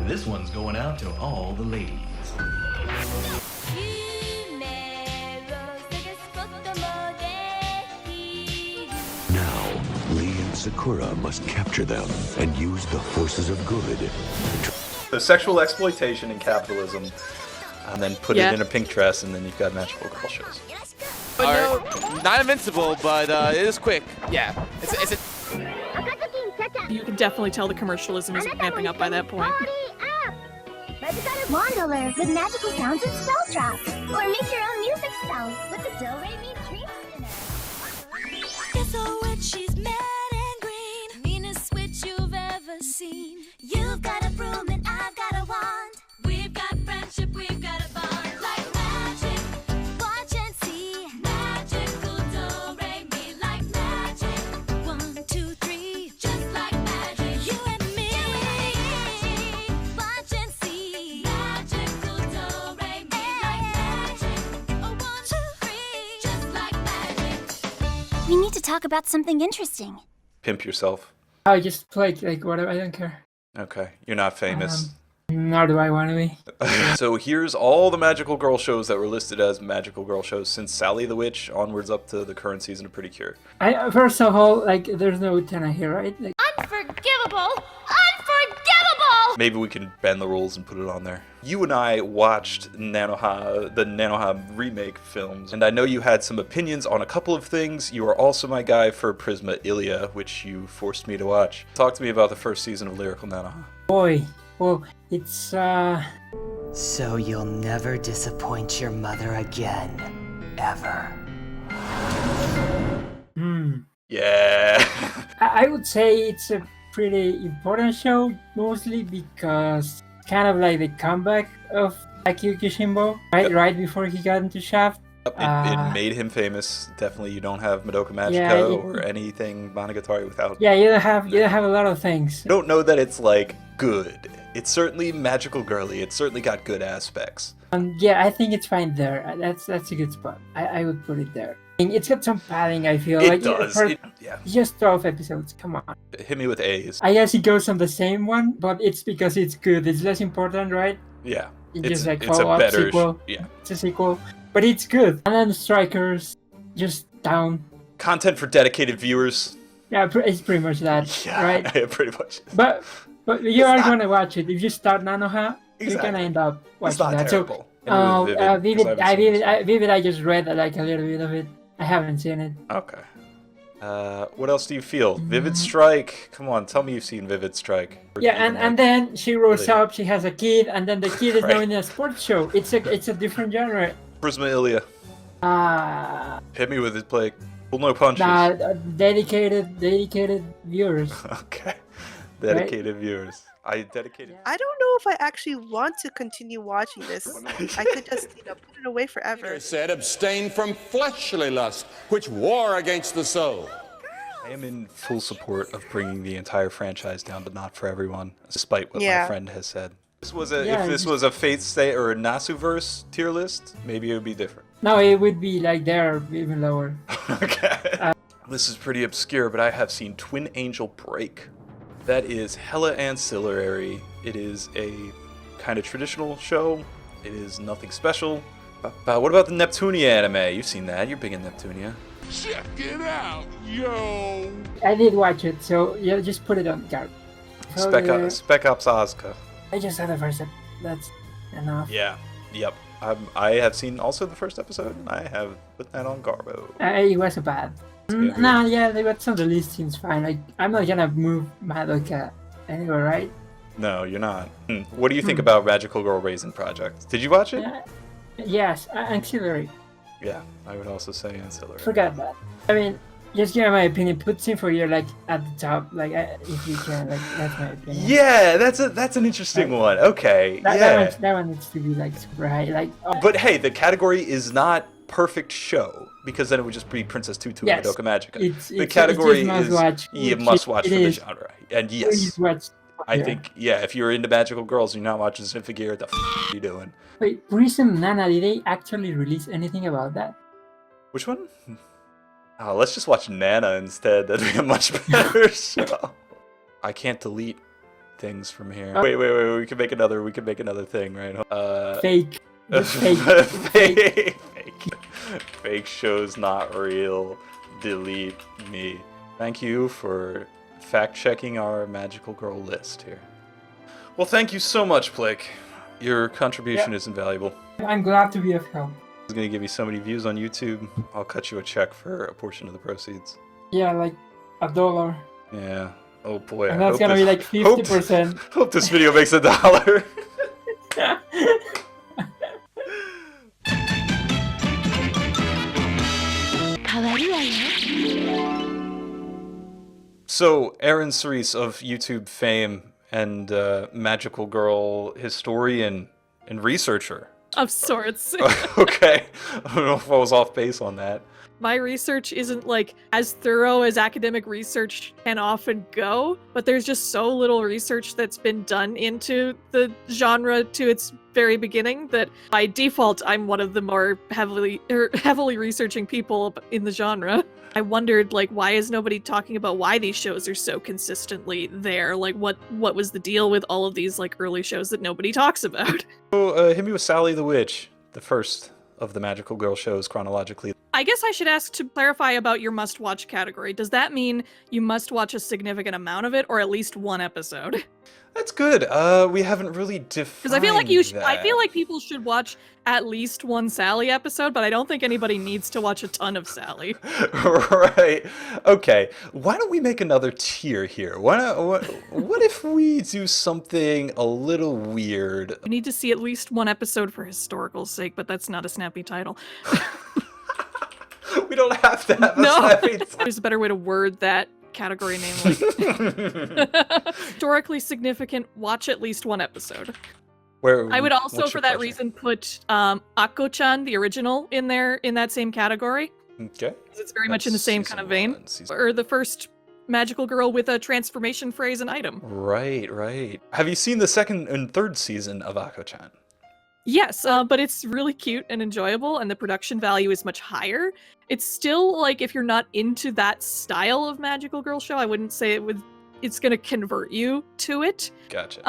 This one's going out to all the ladies. Now, Lee and Sakura must capture them and use the forces of good. So sexual exploitation and capitalism, and then put it in a pink dress, and then you've got magical girl shows. No, not invincible, but it is quick. Yeah, it's a. You can definitely tell the commercialism is ramping up by that point. Modular with magical sounds and spell traps. Or make your own music styles with the Doremi dream spinner. It's a witch, she's mad and green. Meanest witch you've ever seen. You've got a broom and I've got a wand. We've got friendship, we've got a bond. Like magic, watch and see. Magical do-re-mi, like magic. 1, 2, 3, just like magic. You and me. Watch and see. Magical do-re-mi, like magic. Oh, 1, 2, 3, just like magic. We need to talk about something interesting. Pimp yourself. I just Plake, like whatever, I don't care. Okay, you're not famous. Nor do I want to be. So here's all the magical girl shows that were listed as magical girl shows since Sally the Witch onwards up to the current season of Pretty Cure. First of all, like, there's no Utena here, right? Like, Unforgivable! Unforgivable! Maybe we can bend the rules and put it on there. You and I watched Nanoha, the Nanoha remake films, and I know you had some opinions on a couple of things. You are also my guy for Prisma Illya, which you forced me to watch. Talk to me about the first season of Lyrical Nanoha. boy, well, it's, So you'll never disappoint your mother again, ever. Yeah. I would say it's a pretty important show, mostly because it's kind of like the comeback of Akio Kishimbo, right before he got into Shaft. It made him famous. Definitely, you don't have Madoka Magica or anything Monogatari without. Yeah, you don't have a lot of things. I don't know that it's like good. It's certainly magical girly. It's certainly got good aspects. Yeah, I think it's fine there. That's a good spot. I would put it there. It's got some padding, I feel. It does. Yeah. It's just 12 episodes. Come on. Hit me with A's. I guess it goes on the same one, but it's because it's good. It's less important, right? Yeah. It's just like it's a follow-up better sequel. Yeah. It's a sequel, but it's good. And then Strikers, just down. Content for dedicated viewers. Yeah, it's pretty much that, Yeah, right? Yeah, pretty much. But you are gonna watch it. If you start Nanoha, you're gonna end up watching It's not that. terrible. So, Vivid, Vivid, I just read like a little bit of it. I haven't seen it. Okay. What else do you feel? Vivid Strike. Come on, tell me you've seen Vivid Strike. Yeah, and then she grows really? up. She has a kid, and then the kid is Right. now in a sports show. It's a different genre. Prisma Illya. Hit me with it, Plake. Pull no punches. Dedicated viewers. Okay. Dedicated viewers. I dedicated. I don't know if I actually want to continue watching this. I could just, put it away forever. Peter said, abstain from fleshly lust, which war against the soul. I am in full support of bringing the entire franchise down to not for everyone, despite what my friend has said. If this was a Fate Stay or a Nasuverse tier list, maybe it would be different. No, it would be like there, even lower. Okay. This is pretty obscure, but I have seen Twin Angel Break. That is hella ancillary. It is a kind of traditional show. It is nothing special. What about the Neptunia anime? You've seen that. You're big in Neptunia. Check it out, yo! I did watch it, so yeah, just put it on guard. Spec Ops Asuka. I just had the first episode. That's enough. Yeah. Yep. I have seen also the first episode. I have put that on Garbo. It wasn't bad. Nah, yeah, but some of the least seems fine. Like, I'm not gonna move Madoka anywhere, right? No, you're not. What do you think about Magical Girl Raisin Project? Did you watch it? Yes, ancillary. Yeah, I would also say ancillary. Forgot that. I mean, just give me my opinion. Put Symphoria like at the top, like if you can. Like that's my opinion. Yeah, that's an interesting one. Okay, that one needs to be like super high. Like. But hey, the category is not perfect show because then it would just be Princess Tutu and Madoka Magica. The category is you must watch for the genre. And yes, I think if you're into magical girls and you're not watching Symphogear, what the f are you doing? Wait, Prism Nana, did they actually release anything about that? Which one? Oh, let's just watch Nana instead. That'd be a much better show. I can't delete things from here. Wait, we can make another thing, right? Fake. Fake. Fake show's not real. Delete me. Thank you for fact-checking our magical girl list here. Well, thank you so much, Plake. Your contribution is invaluable. I'm glad to be of help. It's gonna give you so many views on YouTube. I'll cut you a check for a portion of the proceeds. Yeah, like $1. Yeah. Oh boy. And that's gonna be like 50%. Hope this video makes $1. So, ErynCerise of YouTube fame and magical girl historian and researcher. Of sorts. Okay. I don't know if I was off base on that. My research isn't like as thorough as academic research can often go, but there's just so little research that's been done into the genre to its very beginning that by default I'm one of the more heavily researching people in the genre. I wondered, like, why is nobody talking about why these shows are so consistently there? Like, what was the deal with all of these, like, early shows that nobody talks about? So, hit me with Sally the Witch, the first of the magical girl shows chronologically. I guess I should ask to clarify about your must-watch category. Does that mean you must watch a significant amount of it, or at least one episode? That's good. We haven't really defined Because I feel like I feel like people should watch at least one Sally episode, but I don't think anybody needs to watch a ton of Sally. Right. Okay. Why don't we make another tier here? What if we do something a little weird? You need to see at least one episode for historical sake, but that's not a snappy title. We don't have to have a snappy title. There's a better way to word that category name. Like historically significant, watch at least one episode. I would also, for that reason, put Akko-chan, the original, in that same category. Okay. Because it's very much in the same kind of vein. Or the first magical girl with a transformation phrase and item. Right. Have you seen the second and third season of Akko-chan? Yes, but it's really cute and enjoyable, and the production value is much higher. It's still, like, if you're not into that style of magical girl show, I wouldn't say it's gonna convert you to it. Gotcha.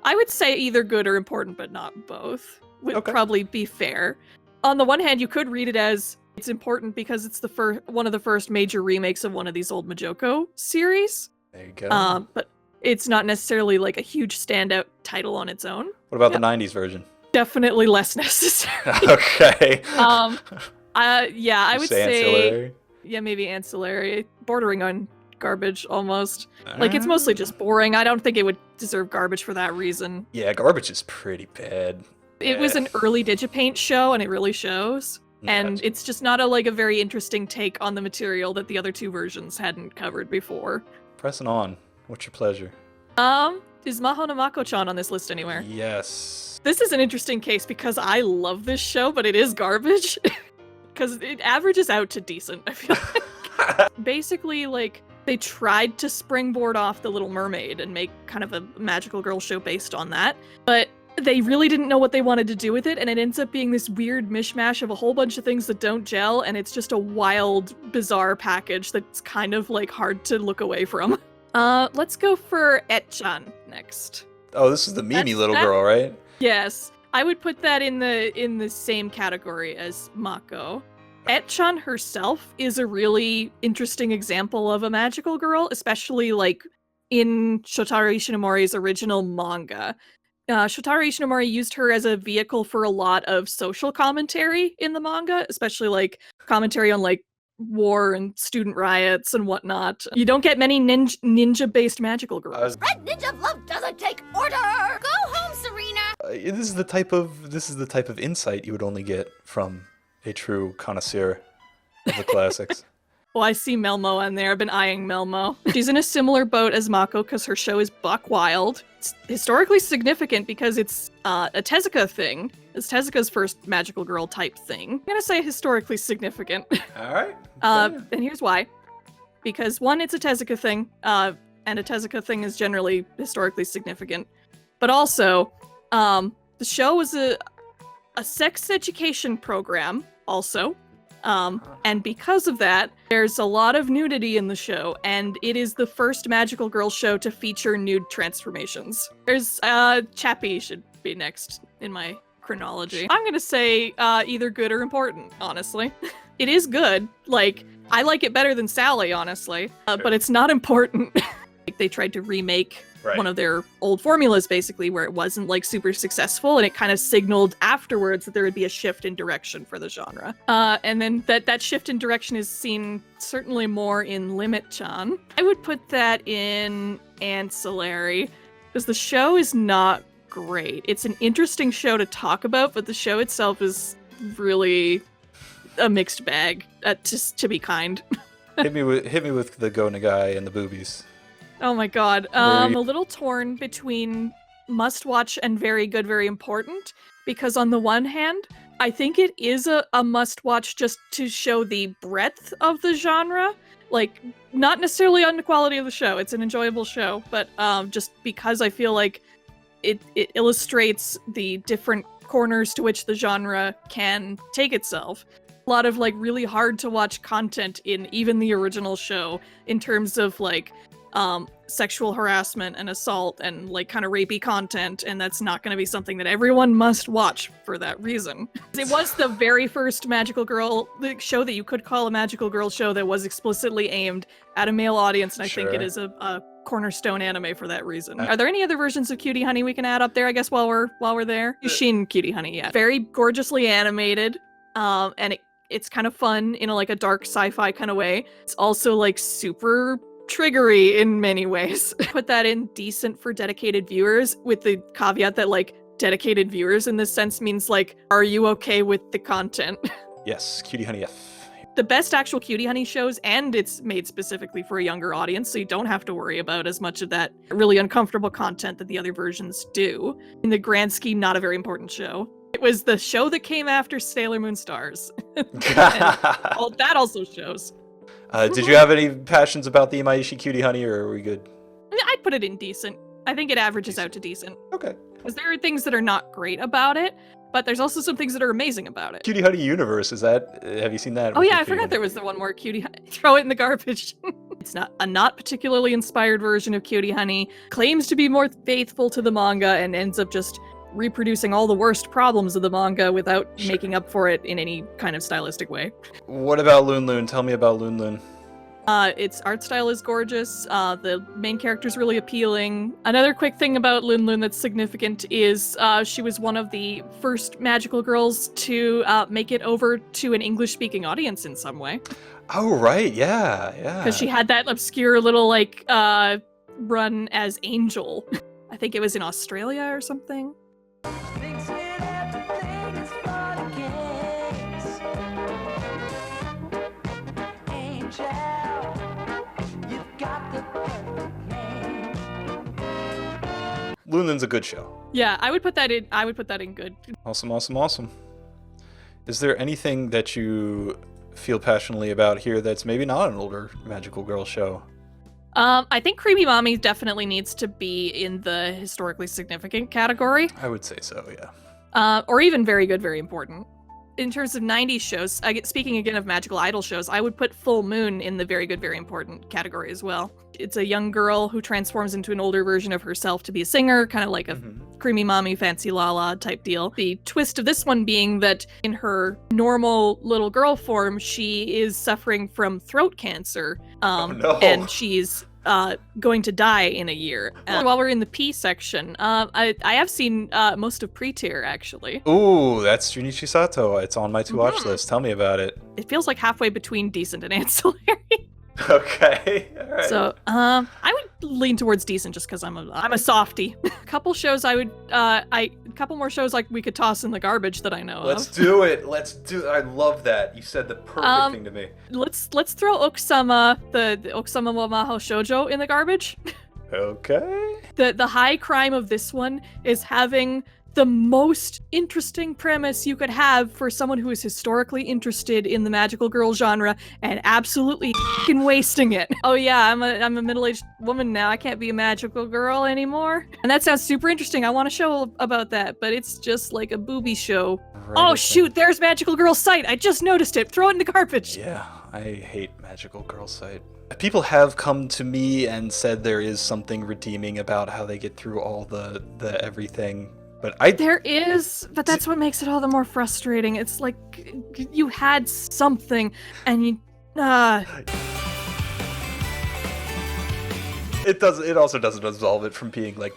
I would say either good or important, but not both. Would probably be fair. On the one hand, you could read it as it's important because it's one of the first major remakes of one of these old Majoko series. There you go. But it's not necessarily like a huge standout title on its own. What about the 90s version? Definitely less necessary. Okay. I would say ancillary? Yeah, maybe ancillary, bordering on garbage almost. Like, it's mostly just boring. I don't think it would deserve garbage for that reason. Yeah, garbage is pretty bad. It was an early Digipaint show, and it really shows. And it's just not a very interesting take on the material that the other two versions hadn't covered before. Pressing on. What's your pleasure? Is Mahou no Mako-chan on this list anywhere? Yes. This is an interesting case because I love this show, but it is garbage. Because it averages out to decent, I feel like. Basically, like, they tried to springboard off The Little Mermaid and make kind of a magical girl show based on that, but they really didn't know what they wanted to do with it, and it ends up being this weird mishmash of a whole bunch of things that don't gel, and it's just a wild, bizarre package that's kind of, like, hard to look away from. Let's go for Et-chan next. Oh, this is the Mimi little girl, right? Yes. I would put that in the same category as Mako. Et-chan herself is a really interesting example of a magical girl, especially like in Shotaro Ishinomori's original manga. Shotaro Ishinomori used her as a vehicle for a lot of social commentary in the manga, especially like commentary on like war and student riots and whatnot. You don't get many ninja-based magical girls. Red Ninja of Love doesn't take order! Go home, Serena! This is the type of insight you would only get from a true connoisseur of the classics. Well, I see Melmo on there. I've been eyeing Melmo. She's in a similar boat as Mako because her show is buck wild. It's historically significant because it's a Tezuka thing. It's Tezuka's first magical girl type thing. I'm gonna say historically significant. All right. And here's why. Because one, it's a Tezuka thing, and a Tezuka thing is generally historically significant. But also, the show was a sex education program, also. And because of that, there's a lot of nudity in the show, and it is the first magical girl show to feature nude transformations. There's Chappie should be next in my chronology. I'm gonna say either good or important, honestly. It is good. Like, I like it better than Sally, honestly, but it's not important. Like, they tried to remake one of their old formulas, basically, where it wasn't like super successful, and it kind of signaled afterwards that there would be a shift in direction for the genre. And then that shift in direction is seen certainly more in Limit-chan. I would put that in Ancillary, because the show is not great. It's an interesting show to talk about, but the show itself is really a mixed bag, just to be kind. hit me with the Go Nagai and the boobies. Oh my god. I'm a little torn between must watch and very good, very important, because on the one hand, I think it is a must watch just to show the breadth of the genre. Like, not necessarily on the quality of the show. It's an enjoyable show, but just because I feel like it illustrates the different corners to which the genre can take itself. A lot of like really hard to watch content in even the original show in terms of like sexual harassment and assault and like kind of rapey content, and that's not going to be something that everyone must watch for that reason. It was the very first magical girl show that you could call a magical girl show that was explicitly aimed at a male audience, and I think it is a cornerstone anime for that reason. Are there any other versions of Cutie Honey we can add up there, I guess, while we're there? Yushin Cutie Honey, yeah. Very gorgeously animated, and it's kind of fun in a dark sci-fi kind of way. It's also like super triggery in many ways. Put that in decent for dedicated viewers, with the caveat that like dedicated viewers in this sense means like, are you okay with the content? Yes, Cutie Honey F. The best actual Cutie Honey shows, and it's made specifically for a younger audience, so you don't have to worry about as much of that really uncomfortable content that the other versions do. In the grand scheme, not a very important show. It was the show that came after Sailor Moon Stars. That also shows. Did you have any passions about the Imaishi Cutie Honey, or are we good? I'd put it in decent. I think it averages out to decent. Okay. Because there are things that are not great about it, but there's also some things that are amazing about it. Cutie Honey Universe, have you seen that? Oh yeah, I forgot there was the one more Cutie Honey. Throw it in the garbage. It's a not particularly inspired version of Cutie Honey. Claims to be more faithful to the manga and ends up just reproducing all the worst problems of the manga without making up for it in any kind of stylistic way. What about Loon Loon? Tell me about Loon Loon. Its art style is gorgeous. The main character is really appealing. Another quick thing about Loon Loon that's significant is she was one of the first magical girls to make it over to an English-speaking audience in some way. Oh, right. Yeah. Because she had that obscure little, run as Angel. I think it was in Australia or something. Loon Loon's a good show. Yeah, I would put that in good. Awesome. Is there anything that you feel passionately about here that's maybe not an older magical girl show? I think Creamy Mommy definitely needs to be in the historically significant category. I would say so, yeah. Or even very good, very important. In terms of 90s shows, speaking again of magical idol shows, I would put Full Moon in the very good, very important category as well. It's a young girl who transforms into an older version of herself to be a singer, kind of like a Creamy Mommy, Fancy Lala type deal. The twist of this one being that in her normal little girl form, she is suffering from throat cancer. And she's going to die in a year. While we're in the P section, I have seen most of Pre-Tier, actually. Ooh, that's Junichi Sato. It's on my to-watch list. Tell me about it. It feels like halfway between decent and ancillary. Okay, all right. So, I would lean towards decent just because I'm a softie. A couple shows a couple more shows like we could toss in the garbage that I know Let's of. do it. I love that. You said the perfect thing to me. Let's throw Okusama, the Okusama wa Mahou Shoujo in the garbage. Okay. The high crime of this one is having the most interesting premise you could have for someone who is historically interested in the magical girl genre and absolutely f***ing wasting it. Oh yeah, I'm a middle-aged woman now. I can't be a magical girl anymore. And that sounds super interesting. I want a show about that, but it's just like a booby show. Right, oh shoot, there's Magical Girl Sight. I just noticed it. Throw it in the garbage. Yeah, I hate Magical Girl Sight. People have come to me and said there is something redeeming about how they get through all the everything. But There is, but that's what makes it all the more frustrating. It's like you had something, and you. It also doesn't absolve it from being like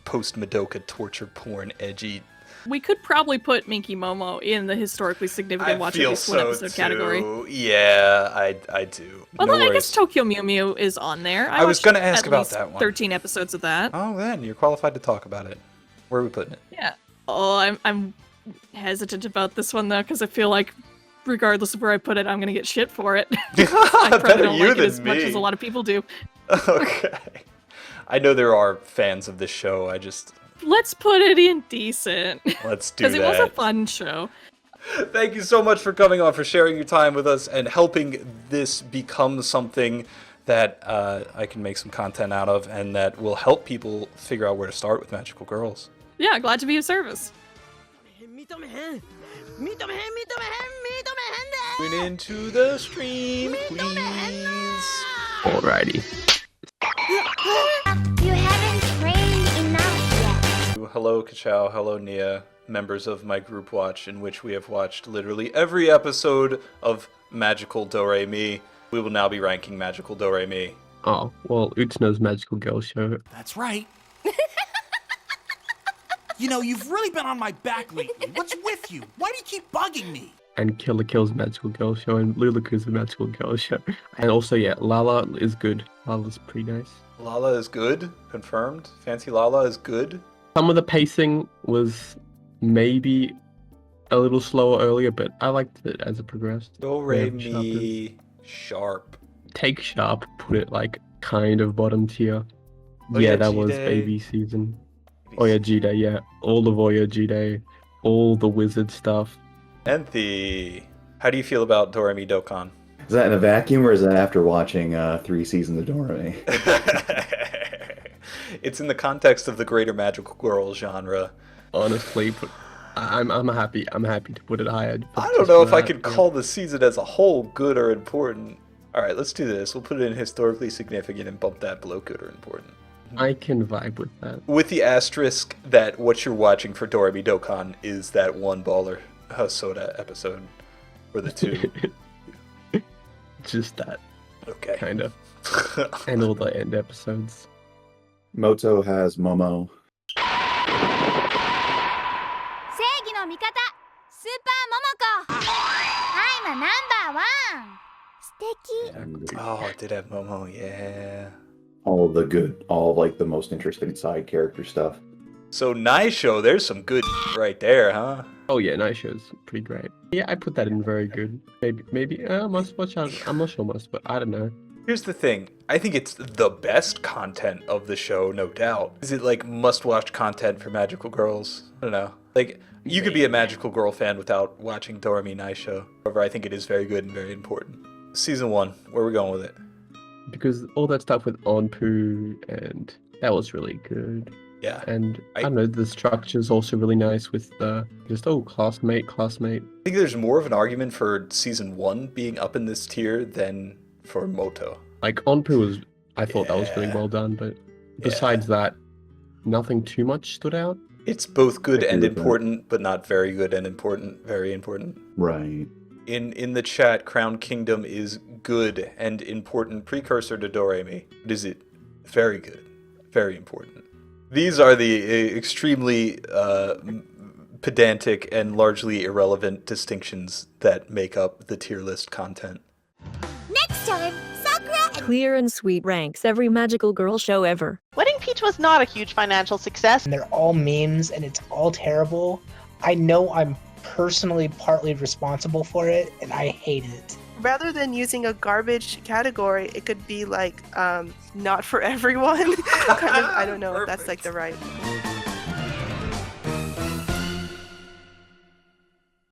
post Madoka torture porn, edgy. We could probably put Minky Momo in the historically significant watch at least one episode category. Yeah, I do. Although No I worries. guess Tokyo Mew Mew is on there. I was watched gonna ask at about least that one. 13 episodes of that. Oh, then you're qualified to talk about it. Where are we putting it? Yeah. Oh, I'm hesitant about this one though, because I feel like regardless of where I put it, I'm gonna get shit for it. I probably Better don't you like it than as much me. as a lot of people do. Okay. I know there are fans of this show. Let's put it in decent. Let's do Because it was a that. fun show. Thank you so much for coming on, for sharing your time with us, and helping this become something that I can make some content out of, and that will help people figure out where to start with Magical Girls. Yeah, glad to be of service. Going into the stream, please. Alrighty. You haven't trained enough yet. Hello, Kachao. Hello, Nia. Members of my group watch, in which we have watched literally every episode of Magical Doremi. We will now be ranking Magical Doremi. Oh, well, Utsuno's Magical Girl Show. That's right. You know, you've really been on my back lately. What's with you? Why do you keep bugging me? And Killer Kill's Magical Girl Show, and Lyrica's Magical Girl Show. And also, yeah, Lala is good. Lala's pretty nice. Lala is good, confirmed. Fancy Lala is good. Some of the pacing was maybe a little slower earlier, but I liked it as it progressed. Doremi Sharp. Take Sharp, put it like kind of bottom tier. Oh, yeah, yeah, that was G-Day. baby season. Oya G-Day, yeah. All of Oya G-Day, all the wizard stuff. Enthi, how do you feel about Doremi Dokkan? Is that in a vacuum, or is that after watching 3 seasons of Doremi? It's in the context of the greater magical girl genre. Honestly, but I'm happy to put it higher. I don't know if I could call the season as a whole good or important. Alright, let's do this. We'll put it in historically significant and bump that below good or important. I can vibe with that. With the asterisk that what you're watching for Doremi Dokkan is that one baller Soda episode. Or the two. Just that. Okay. Kind of. And all the end episodes. Moto has Momo. 正義の味方スーパーモモコ I'm a number 1 素敵 Oh, it did have Momo, yeah. All the good, all like the most interesting side character stuff. So Naisho, there's some good right there, huh? Oh yeah, Night Show's pretty great. Yeah, I put that in very good. Maybe must watch out. I'm not sure must, but I don't know. Here's the thing. I think it's the best content of the show, no doubt. Is it like must-watch content for magical girls? I don't know. Like, you could be a magical girl fan without watching Doremi Naisho. However, I think it is very good and very important. Season 1, where are we going with it? Because all that stuff with Onpu, and that was really good. Yeah. And I don't know, the structure's also really nice with the classmate. I think there's more of an argument for Season 1 being up in this tier than for Moto. Like, Onpu was, I thought that was really well done, but besides that, nothing too much stood out. It's both good and important, but not very good and important. Very important. Right. In the chat, Crown Kingdom is good and important precursor to Doremi. But is it very good? Very important. These are the extremely pedantic and largely irrelevant distinctions that make up the tier list content. Next time Sakura and Clear and Sweet ranks every magical girl show ever. Wedding Peach was not a huge financial success. And they're all memes and it's all terrible. I know I'm personally partly responsible for it and I hate it. Rather than using a garbage category, it could be like not for everyone. Kind of, I don't know if that's like the right.